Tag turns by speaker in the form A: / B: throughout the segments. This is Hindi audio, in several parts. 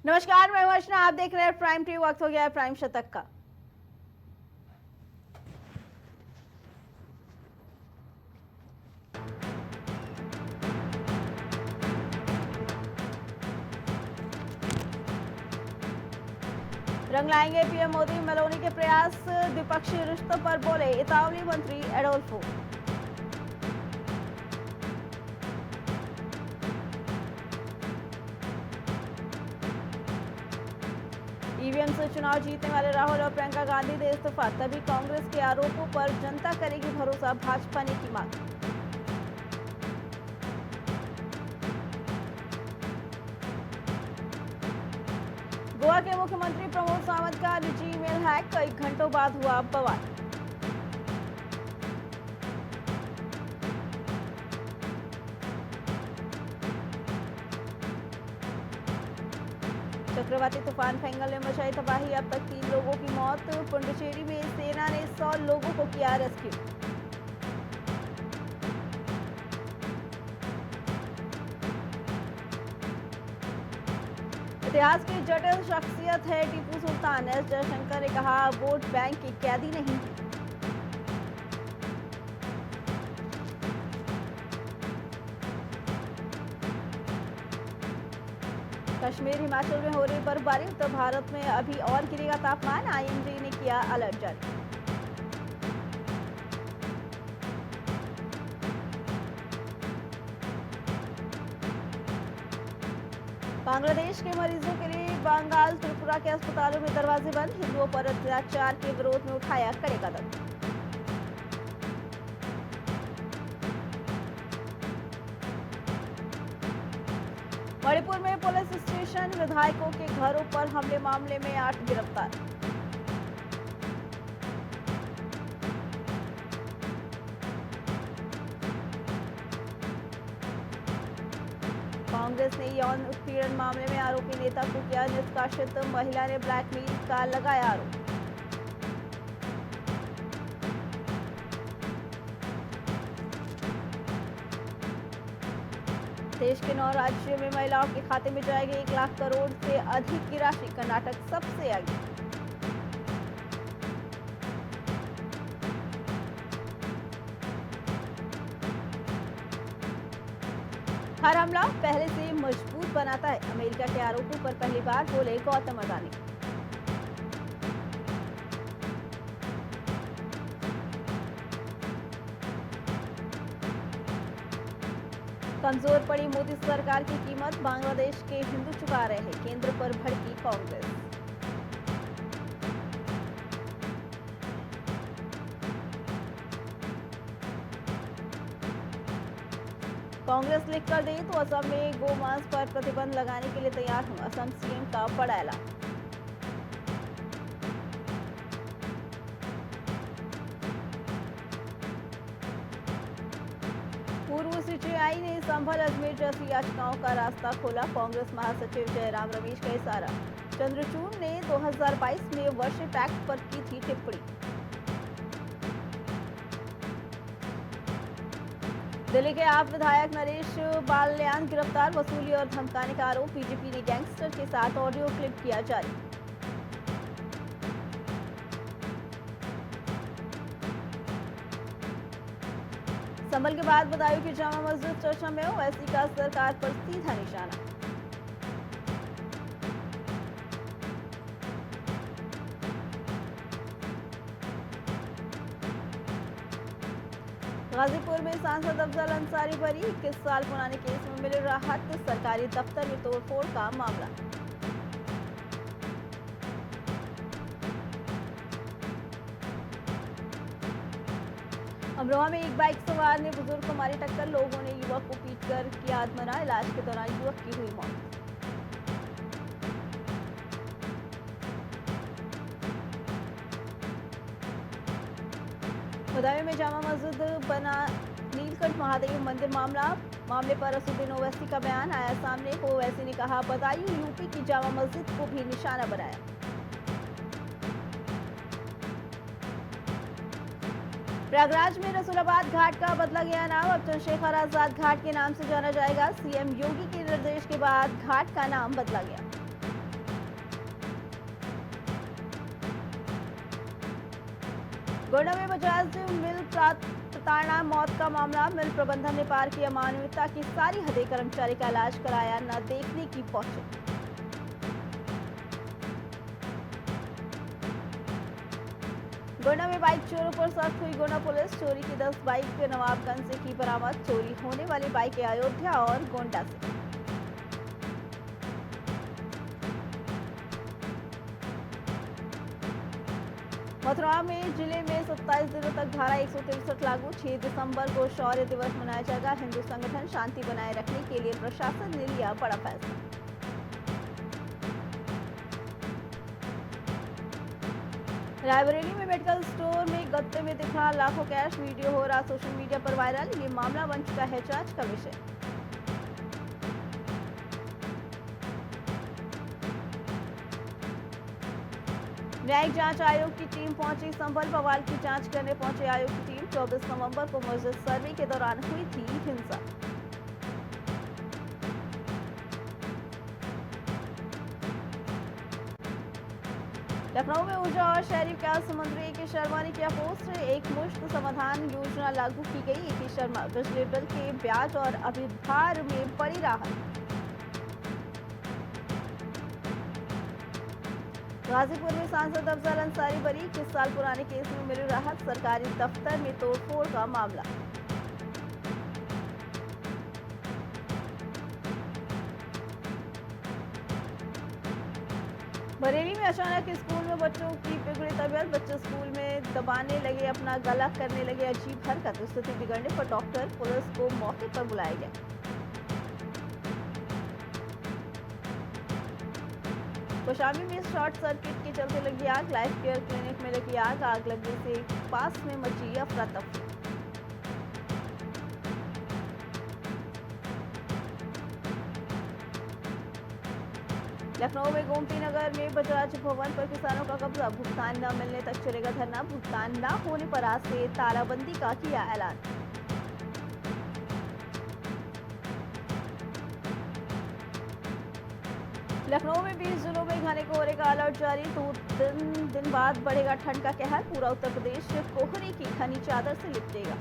A: नमस्कार, मैं हूं अर्चना। आप देख रहे हैं प्राइम टी। वक्त हो गया है प्राइम शतक का। रंग लाएंगे पीएम मोदी, मेलोनी के प्रयास द्विपक्षीय रिश्तों पर बोले इतालवी मंत्री एडोल्फो। ईवीएम से चुनाव जीतने वाले राहुल और प्रियंका गांधी दे इस्तीफा, तभी कांग्रेस के आरोपों पर जनता करेगी भरोसा, भाजपा ने की मांग। गोवा के मुख्यमंत्री प्रमोद सावंत का निजी ईमेल हैक, कई घंटों बाद हुआ बवाल। चक्रवाती तूफान फेंगल में मचाई तबाही, अब तक 3 लोगों की मौत। पुडुचेरी में सेना ने 100 लोगों को किया रेस्क्यू। इतिहास की जटिल शख्सियत है टीपू सुल्तान, एस जयशंकर ने कहा वोट बैंक की कैदी नहीं। कश्मीर हिमाचल में हो रही बर्फबारी, उत्तर भारत में अभी और गिरेगा तापमान, आईएमडी ने किया अलर्ट जारी। बांग्लादेश के मरीजों के लिए बंगाल त्रिपुरा के अस्पतालों में दरवाजे बंद, हिंदुओं पर अत्याचार के विरोध में उठाया कड़े कदम। मणिपुर में पुलिस स्टेशन, विधायकों के घरों पर हमले मामले में 8 गिरफ्तार। कांग्रेस ने यौन उत्पीड़न मामले में आरोपी नेता को किया निष्कासित, महिला ने ब्लैकमेल का लगाया आरोप। देश के 9 राज्यों में महिलाओं के खाते में जाएगी 1 लाख करोड़ से अधिक की राशि, कर्नाटक सबसे आगे। हर हमला पहले से मजबूत बनाता है, अमेरिका के आरोपों पर पहली बार बोले गौतम अडानी। कमजोर पड़ी मोदी सरकार की कीमत, बांग्लादेश के हिंदू चुका रहे हैं, केंद्र पर भड़की कांग्रेस। कांग्रेस लिख कर दे तो असम में गोमांस पर प्रतिबंध लगाने के लिए तैयार हूं, असम सीएम का बड़ा ऐलान। पूर्व सीजेआई ने संभल अजमेर जैसी याचिकाओं का रास्ता खोला, कांग्रेस महासचिव जयराम रमेश का इशारा। चंद्रचूड़ ने 2022 में वर्षिप एक्ट पर की थी टिप्पणी। दिल्ली के आप विधायक नरेश बाल्यान गिरफ्तार, वसूली और धमकाने का आरोप, बीजेपी ने गैंगस्टर के साथ ऑडियो क्लिप किया जारी। संभल के बाद बदायूं की जामा मस्जिद चर्चा में, ओवैसी का सरकार पर सीधा निशाना। गाजीपुर में सांसद अफजल अंसारी बरी, 21 साल पुराने केस में मिली राहत, सरकारी दफ्तर में तोड़फोड़ का मामला। अमरोहा में एक बाइक सवार ने बुजुर्ग को मारी टक्कर, लोगों ने युवक को पीटकर किया आत्महत्या, इलाज के दौरान युवक की हुई मौत। बदायूं में जामा मस्जिद बना नीलकंठ महादेव मंदिर मामले पर असुद्दीन ओवैसी का बयान आया सामने। ओवैसी ने कहा बदायूं यूपी की जामा मस्जिद को भी निशाना बनाया। प्रयागराज में रसूलाबाद घाट का बदला गया नाम, अब चंद्रशेखर आजाद घाट के नाम से जाना जाएगा, सीएम योगी के निर्देश के बाद घाट का नाम बदला गया। गोंडा में बजाज मिल प्रताड़ना मौत का मामला। मिल प्रबंधन ने पार किया मानवीयता की सारी हदें। कर्मचारी का इलाज कराया, न देखने की पहुंचे। गोंडा में बाइक चोरों पर सख्त हुई गोंडा पुलिस। चोरी की 10 बाइक नवाबगंज से की बरामद। चोरी होने वाली बाइकें अयोध्या और गोंडा से। मथुरा में जिले में 27 दिनों तक धारा 163 लागू। 6 दिसंबर को शौर्य दिवस मनाया जाएगा। हिंदू संगठन शांति बनाए रखने के लिए प्रशासन ने लिया बड़ा फैसला। रायबरेली में मेडिकल स्टोर में गत्ते में दिख रहा लाखों कैश। वीडियो हो रहा सोशल मीडिया पर वायरल। ये मामला बन चुका है जांच का विषय। न्यायिक जांच आयोग की टीम पहुंची संभल। बवाल की जांच करने पहुंचे आयोग की टीम। 24 नवंबर को मस्जिद सर्वे के दौरान हुई थी हिंसा। लखनऊ में ऊर्जा और शहरी विकास मंत्री ए.के. शर्मा ने किया पोस्ट। एक मुश्त समाधान योजना लागू की गई। ए.के. शर्मा बिजली बिल के ब्याज और अधिभार में बड़ी राहत। गाजीपुर में सांसद अफजल अंसारी बरी। 21 साल पुराने केस में मिली राहत। सरकारी दफ्तर में तोड़फोड़ का मामला। बरेली में अचानक स्कूल में बच्चों की बिगड़ी तबीयत। बच्चे स्कूल में दबाने लगे, अपना गला करने लगे अजीब हरकत। स्थिति बिगड़ने पर डॉक्टर पुलिस को मौके पर बुलाया गया। कौशाम्बी में शॉर्ट सर्किट के चलते लगी आग। लाइफ केयर क्लिनिक में लगी आग। आग लगने से पास में मची अफरा तफरी। लखनऊ में गोमती नगर में बजाज भवन पर किसानों का कब्जा। भुगतान न मिलने तक चलेगा धरना। भुगतान न होने पर आज से तालाबंदी का किया ऐलान। लखनऊ में 20 जिलों में घने कोहरे का अलर्ट जारी। 2 दिन बाद बढ़ेगा ठंड का कहर। पूरा उत्तर प्रदेश कोहरे की घनी चादर से लिपटेगा।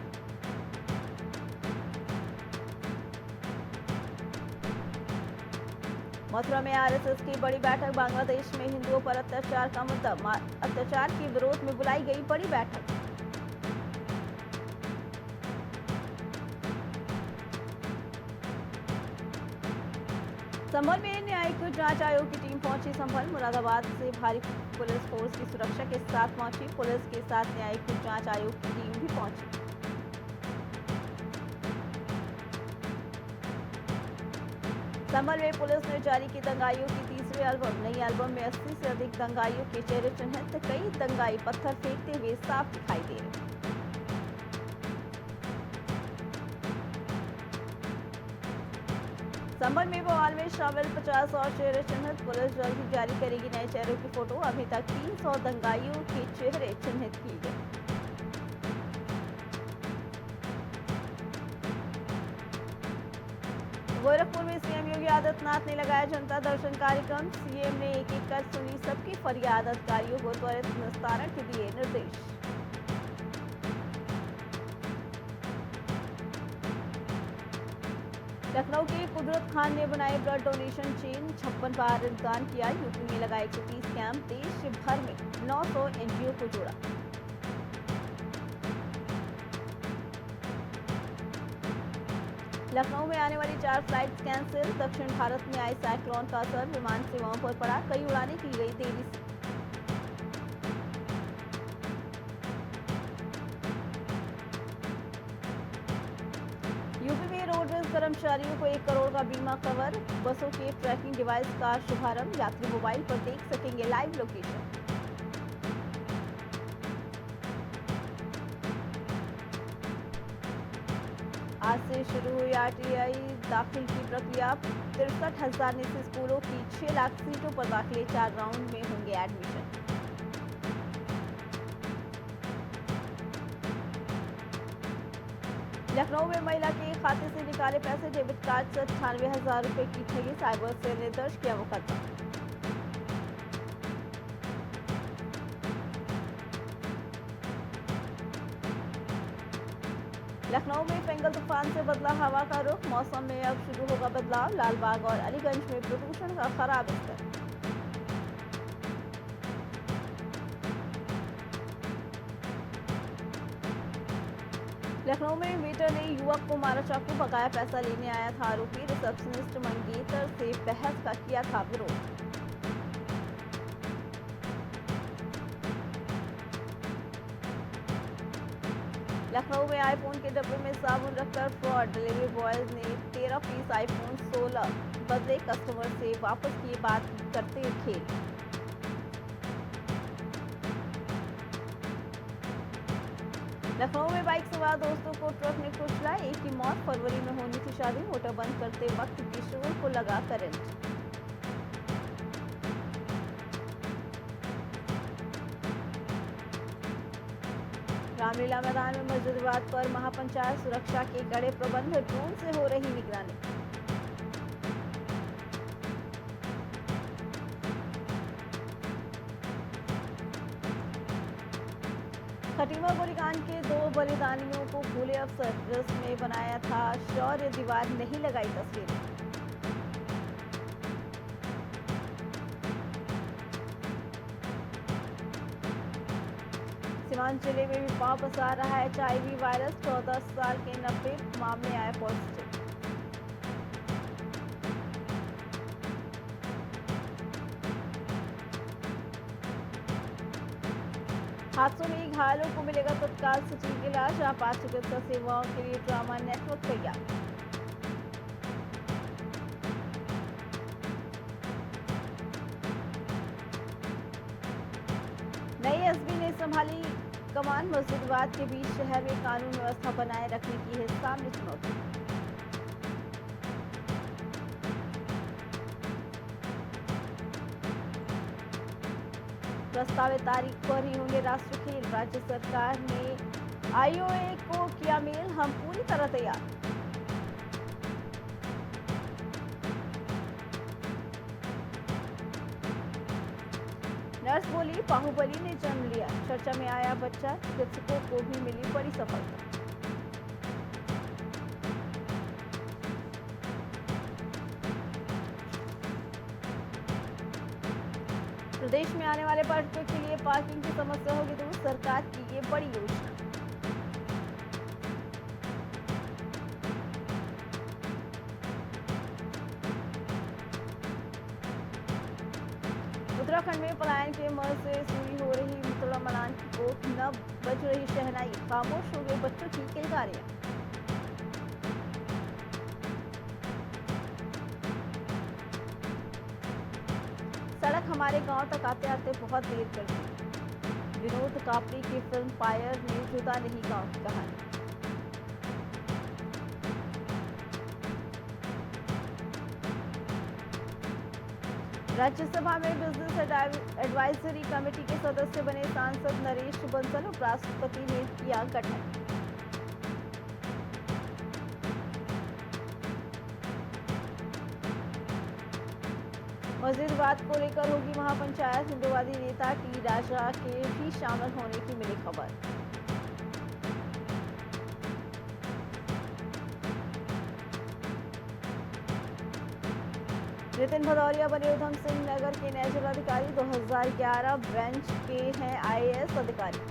A: मथुरा में आरएसएस की बड़ी बैठक। बांग्लादेश में हिंदुओं पर अत्याचार का मुद्दा। अत्याचार के विरोध में बुलाई गई बड़ी बैठक। संभल में न्यायिक जांच आयोग की टीम पहुंची संभल। मुरादाबाद से भारी पुलिस फोर्स की सुरक्षा के साथ पहुंची। पुलिस के साथ न्यायिक जांच आयोग की टीम भी पहुंची। संभल में पुलिस ने जारी की दंगाइयों की तीसरी एल्बम। नई एल्बम में 80 से अधिक दंगाइयों के चेहरे चिन्हित। कई दंगाई पत्थर फेंकते हुए साफ दिखाई दे रहे। संभल में बवाल में शामिल 50 और चेहरे चिन्हित। पुलिस जल्द ही जारी करेगी नए चेहरों की फोटो। अभी तक 300 दंगाइयों के चेहरे चिन्हित किए गए। गोरखपुर में सीएम योगी आदित्यनाथ ने लगाया जनता दर्शन कार्यक्रम। सीएम ने एक-एक कर सुनी सबकी फरियाद। अधिकारियों को त्वरित निस्तारण के दिए निर्देश। लखनऊ के कुदरत खान ने बनाई ब्लड डोनेशन चेन। 56 बार दान किया। यूपी में लगा 130 कैंप। देश भर में 900 एनजीओ को जोड़ा। लखनऊ में आने वाली 4 फ्लाइट्स कैंसिल। दक्षिण भारत में आए साइक्लोन का असर विमान सेवाओं पर पड़ा। कई उड़ानें की गई देरी से। यूपी में रोडवेज कर्मचारियों को 1 करोड़ का बीमा कवर। बसों के ट्रैकिंग डिवाइस का शुभारंभ। यात्री मोबाइल पर देख सकेंगे लाइव लोकेशन। आज से शुरू हुई आरटीआई दाखिल की प्रक्रिया। 63,000 निजी स्कूलों की 6 लाख सीटों पर दाखिले। 4 राउंड में होंगे एडमिशन। लखनऊ में महिला के खाते से निकाले पैसे। डेबिट कार्ड से 98,000 रुपए की ठगी। साइबर सेल ने दर्ज किया मुकदमा। लखनऊ में पेंगल तूफान से बदला हवा का रुख, मौसम में अब शुरू होगा बदलाव, लालबाग और अलीगंज में प्रदूषण का खराब स्तर। लखनऊ में वेटर ने युवक को मारा चाकू, बकाया पैसा लेने आया था आरोपी, रिसेप्शनिस्ट मंगेतर से बहस का किया था विरोध। लखनऊ में आईफोन के डब्बे में साबुन रखकर फ्रॉड, डिलीवरी बॉयज ने 13 पीस आईफोन 16 बदले, कस्टमर से वापस किए बात करते खेल। लखनऊ में बाइक सवार दोस्तों को ट्रक ने कुचला, एक की मौत, फरवरी में होनी थी शादी, मोटर बंद करते वक्त किशोर को लगा करंट। रामलीला मैदान में मस्जिद विवाद पर महापंचायत, सुरक्षा के कड़े प्रबंध, ड्रोन से हो रही निगरानी। खटीमा गोलीकांड के 2 बलिदानियों को भूले अफसर, प्रेस में बनाया था शौर्य दीवार, नहीं लगाई तस्वीर। सीवान जिले में भी पांव पसार रहा है HIV वायरस, 14 साल के 90 मामले आए पॉजिटिव। हादसों में घायलों को मिलेगा तत्काल सचिव इलाज, आपात चिकित्सा सेवाओं के लिए ट्रामा नेटवर्क तैयार। नई एसपी ने संभाली कमान, मस्जिद विवाद के बीच शहर में कानून व्यवस्था बनाए रखने की है सामने चुनौती। प्रस्तावित तारीख पर ही होंगे राष्ट्रीय खेल, राज्य सरकार ने IOA को किया मेल, हम पूरी तरह तैयार। नर्स बोली बाहुबली ने जन्म लिया, चर्चा में आया बच्चा, चिकित्सकों को भी मिली बड़ी सफलता। प्रदेश में आने वाले पर्यटकों के लिए पार्किंग की समस्या होगी दूर, सरकार की ये बड़ी योजना। उत्तराखंड में पलायन के मर्ज से सूरी हो रही मुतला मलान की कोख, न बज रही शहनाई, खामोश हो गए बच्चों की किलकारियां। सड़क हमारे गांव तक आते आते बहुत देर कर दी, विनोद कापड़ी की फिल्म फायर ने जुदा नहीं गांव की कहानी। राज्यसभा में बिजनेस एडवाइजरी कमेटी के सदस्य बने सांसद नरेश बंसल, उपराष्ट्रपति ने किया गठन। मस्जिद विवाद को लेकर होगी महापंचायत, हिंदुवादी नेता टी राजा के भी शामिल होने की मिली खबर। नितिन भदौरिया बने उधम सिंह नगर के नए जिलाधिकारी, 2011 बेंच के हैं IAS अधिकारी।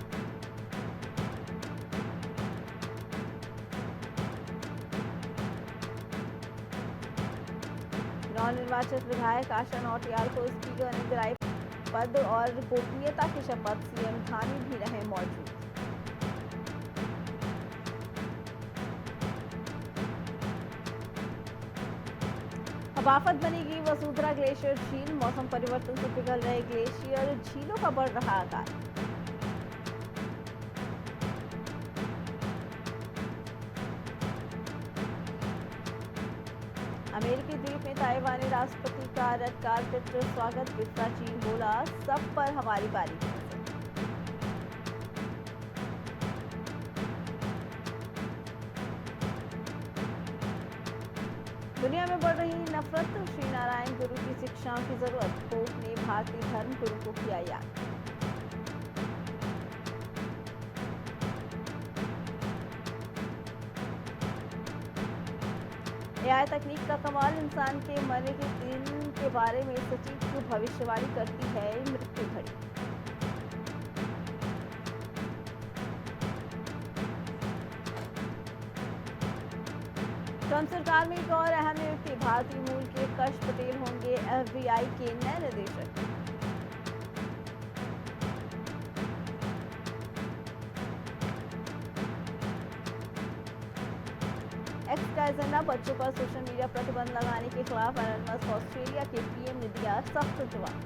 A: नवनिर्वाचित विधायक आशा नौटियाल को स्पीकर ने दिलाई पद और गोपनीयता की शपथ, CM धामी भी रहे मौजूद। अब आफत बनेगी वसुंधरा ग्लेशियर झील, मौसम परिवर्तन से पिघल रहे ग्लेशियर झीलों का बढ़ रहा आकार। अमेरिकी द्वीप में ताइवानी राष्ट्रपति का रेड कार्पेट स्वागत, बिस्ता चीन बोला सब पर हमारी बारी। दुनिया में बढ़ रही नफरत, श्री नारायण गुरु की शिक्षाओं की जरूरत, पोप ने भारतीय धर्म गुरु को किया याद। एआई तकनीक का कमाल, इंसान के मरने के दिन के बारे में सटीक भविष्यवाणी करती है मृत्यु घड़ी। ट्रंप सरकार में एक और अहम नियुक्ति, भारतीय मूल के कश पटेल होंगे एफबीआई के नए निदेशक। एक्स का एजेंडा, बच्चों पर सोशल मीडिया प्रतिबंध लगाने के खिलाफ एलन मस्क, ऑस्ट्रेलिया के पीएम ने दिया सख्त जवाब।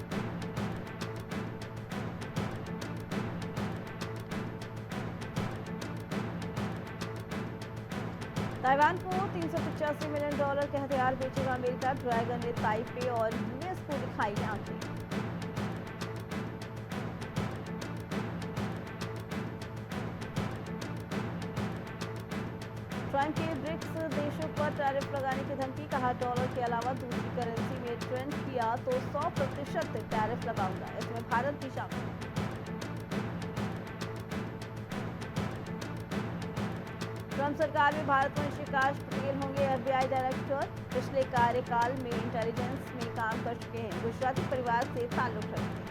A: ताइवान को $385 मिलियन के हथियार बेचेगा अमेरिका, ड्रैगन ने ताइपे और यूएस को दिखाई आंखें। ट्रंप के ब्रिक्स देशों पर टैरिफ लगाने की धमकी, कहा डॉलर के अलावा दूसरी करेंसी में ट्रेंड किया तो 100% टैरिफ लगाऊंगा, इसमें भारत भी शामिल। ट्रंप सरकार में भारतवंशी काश पटेल होंगे एफबीआई डायरेक्टर, पिछले कार्यकाल में इंटेलिजेंस में काम कर चुके हैं, गुजराती परिवार से ताल्लुक रखते हैं।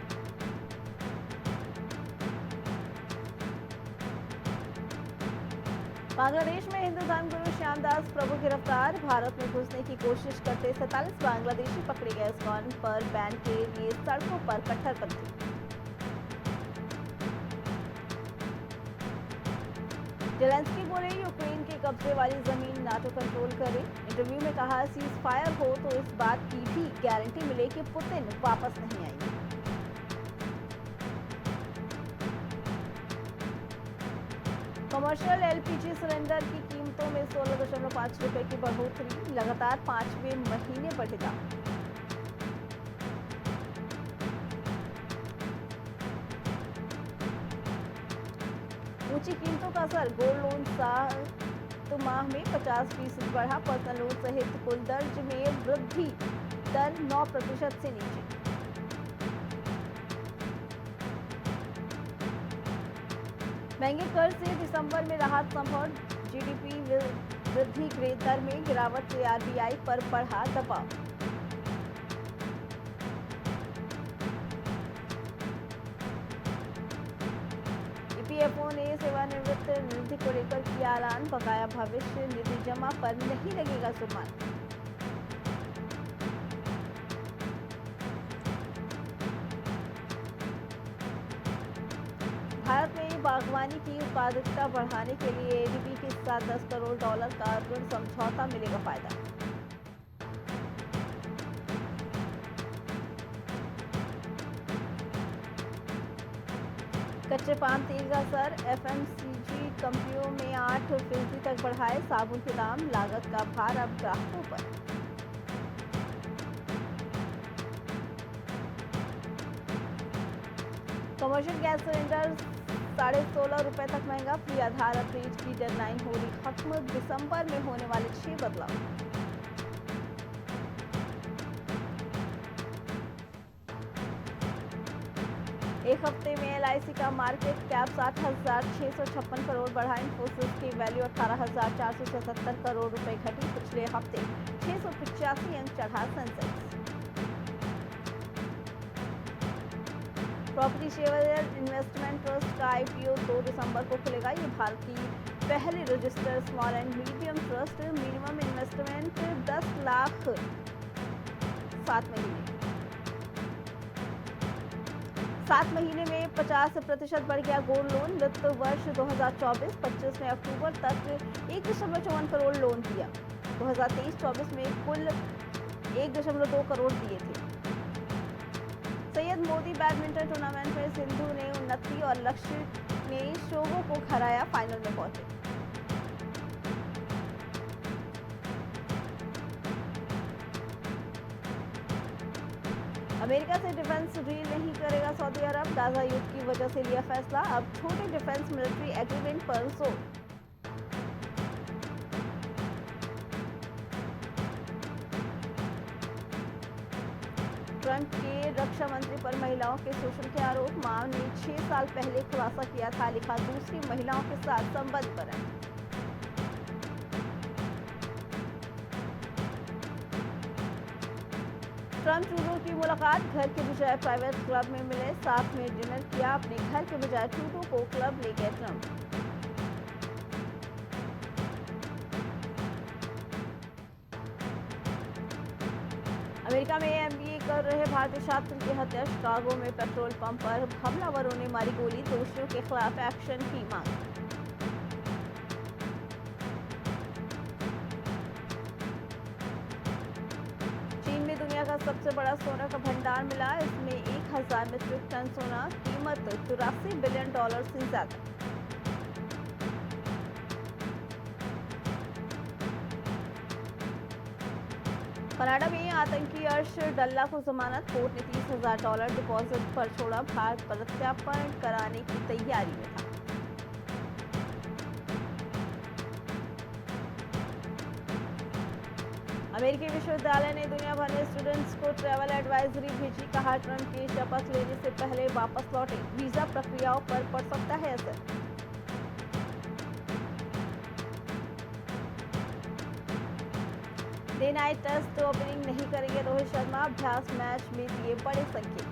A: बांग्लादेश में हिंदू धर्मगुरु श्यामदास प्रभु गिरफ्तार, भारत में घुसने की कोशिश करते 47 बांग्लादेशी पकड़े गए, इस्कॉन पर बैन के लिए सड़कों पर कट्टरपंथी। जेलेंस्की बोले यूक्रेन के कब्जे वाली जमीन नाटो कंट्रोल करे, इंटरव्यू में कहा सीज फायर हो तो इस बात की भी गारंटी मिले कि पुतिन वापस नहीं आएंगे। कमर्शियल एलपीजी सिलेंडर की कीमतों में 16.5 रुपए की बढ़ोतरी, लगातार 5वें महीने बढ़े दाम। ऊंची कीमतों का असर, गोल्ड लोन 7 माह में 50% बढ़ा, पर्सनल लोन सहित कुल दर्ज में वृद्धि दर 9% से नीचे। महंगे कर्ज से दिसंबर में राहत संभव, जीडीपी वृद्धि दर में गिरावट से आरबीआई पर बढ़ा दबाव। ईपीएफओ ने सेवानिवृत्त निधि को लेकर किया ऐलान, बकाया भविष्य निधि जमा पर नहीं लगेगा जुर्माना। भारत में बागवानी की उत्पादकता बढ़ाने के लिए एडीबी के साथ $10 करोड़ का ऋण समझौता, मिलेगा फायदा। कच्चे पाम तेल का असर, एफएमसीजी कंपनियों में 8% तक बढ़ाए साबुन के दाम, लागत का भार अब ग्राहकों पर। कमर्शियल गैस सिलेंडर 16.5 रुपए तक महंगा, फ्री आधार अपडेट की डेडलाइन हो रही खत्म, दिसंबर में होने वाले 6 बदलाव। एक हफ्ते में एलआईसी का मार्केट कैप 60,656 करोड़ बढ़ा, इन्फोसिस की वैल्यू 18,477 करोड़ रुपए घटी, पिछले हफ्ते 685 अंक चढ़ा Sensex. Property share investment trust का आईपीओ 2 दिसंबर को खुलेगा, ये भारत की पहली registered small and medium trust, minimum investment 10 lakh, 7 महीने में 50% बढ़ गया गोल्ड लोन, वित्त वर्ष 2024-25 में अक्टूबर तक 1.54 करोड़ लोन दिया, 2023-24 में कुल 1.2 करोड़ दिए थे। सैयद मोदी बैडमिंटन टूर्नामेंट में सिंधु ने उन्नति और लक्ष्य ने शोगो को हराया, फाइनल में पहुंचे। अमेरिका से डिफेंस डील नहीं करेगा सऊदी अरब, गाजा युद्ध की वजह से लिया फैसला, अब छोटे डिफेंस मिलिट्री एग्रीमेंट पर जोर। ट्रंप के रक्षा मंत्री पर महिलाओं के शोषण के आरोप, मां ने 6 साल पहले खुलासा किया था, लिखा दूसरी महिलाओं के साथ संबंध बनाए। ट्रंप ट्रूडो की मुलाकात, घर के बजाय प्राइवेट क्लब में मिले, साथ में डिनर किया। अपने घर के बजाय ट्रूडो को क्लब ले गए ट्रंप। अमेरिका में एमबीए कर रहे भारतीय छात्र की हत्या, शिकागो में पेट्रोल पंप पर हमलावरों ने मारी गोली, दोषियों के खिलाफ एक्शन की मांग। चीन में दुनिया का सबसे बड़ा सोना का भंडार मिला, इसमें 1000 मीट्रिक टन सोना, कीमत $84 बिलियन से ज्यादा। कनाडा में आतंकी अर्श डल्ला को जमानत, कोर्ट ने $30,000 डिपॉजिट पर छोड़ा, भारत प्रत्यार्पण कराने की तैयारी में था। अमेरिकी विश्वविद्यालय ने दुनिया भर में स्टूडेंट्स को ट्रैवल एडवाइजरी भेजी, कहा ट्रंप की शपथ लेने से पहले वापस लौटे, वीजा प्रक्रियाओं पर पड़ सकता है असर। डे नाइट टेस्ट ओपनिंग नहीं करेंगे रोहित शर्मा, अभ्यास मैच में दिए बड़े संकेत।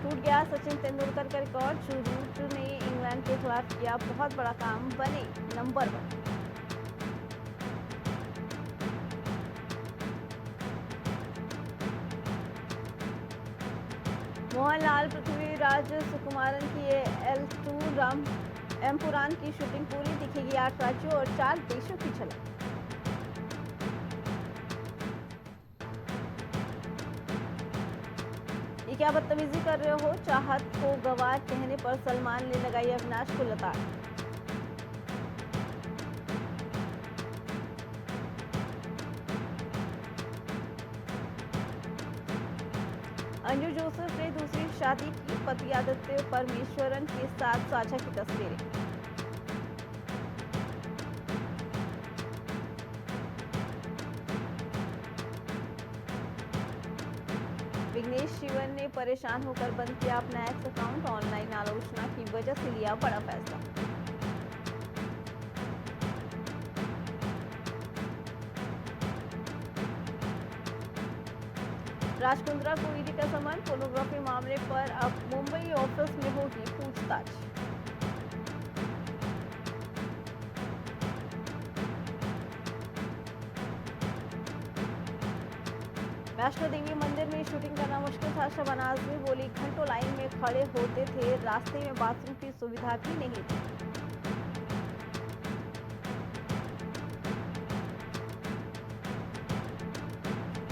A: टूट गया सचिन तेंदुलकर का रिकॉर्ड, रूट ने इंग्लैंड के खिलाफ किया बहुत बड़ा काम, बने नंबर 1। मोहनलाल पृथ्वीराज सुकुमारन की L2 राम एमपुरान की शूटिंग पूरी, दिखेगी 8 राज्यों और 4 देशों की झलक। ये क्या बदतमीजी कर रहे हो, चाहत को गवार कहने पर सलमान ने लगाई अविनाश को लताड़। अंजू जोसेफ ने दूसरी शादी की, पति आदित्य परमेश्वरन के साथ साझा की तस्वीरें। विघ्नेश शिवन ने परेशान होकर बंद किया अपना एक्स अकाउंट, ऑनलाइन आलोचना की वजह से लिया बड़ा फैसला। राज कुंद्रा को ईडी का समन, पोर्नोग्राफी मामले पर अब मुंबई ऑफिस में होगी पूछताछ। वैष्णो देवी मंदिर में शूटिंग करना मुश्किल था, शहनाज में बोली, घंटों लाइन में खड़े होते थे, रास्ते में बाथरूम की सुविधा भी नहीं थी।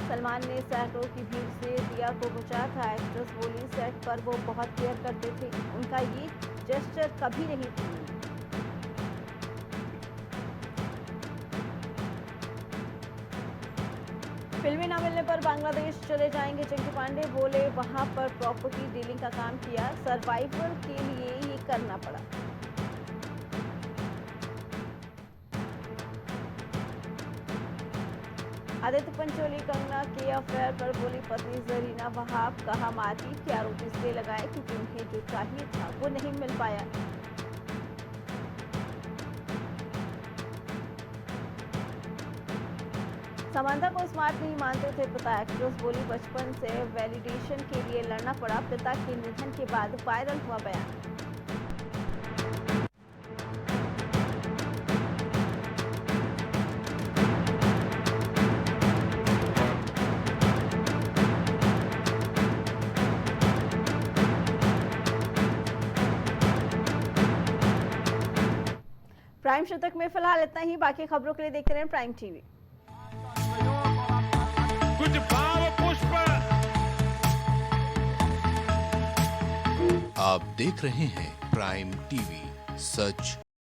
A: सलमान ने सैकड़ों की भीड़ से दिया को बचाया था, एक्ट्रेस बोली, सेट पर वो बहुत केयर करते थे, उनका ये जेस्चर कभी नहीं भूलूंगी। फिल्में न मिलने पर बांग्लादेश चले जाएंगे चिंकी पांडे, बोले वहां पर प्रॉपर्टी डीलिंग का काम किया, सर्वाइवल के लिए ये करना पड़ा। आदित्य पंचोली कंगना के अफेयर पर बोली पत्नी जरीना वहाब, कहा मारपीट के आरोप इसलिए लगाए क्योंकि उन्हें जो चाहिए था वो नहीं मिल पाया। समांथा को स्मार्ट नहीं मानते थे पिता, एक्ट्रेस बोली, बचपन से वैलिडेशन के लिए लड़ना पड़ा, पिता के निधन के बाद वायरल हुआ बयान। प्राइम शतक में फिलहाल इतना ही, बाकी खबरों के लिए देखते रहें प्राइम टीवी।
B: कुछ भाव पुष्प।
C: आप देख रहे हैं प्राइम टीवी, सच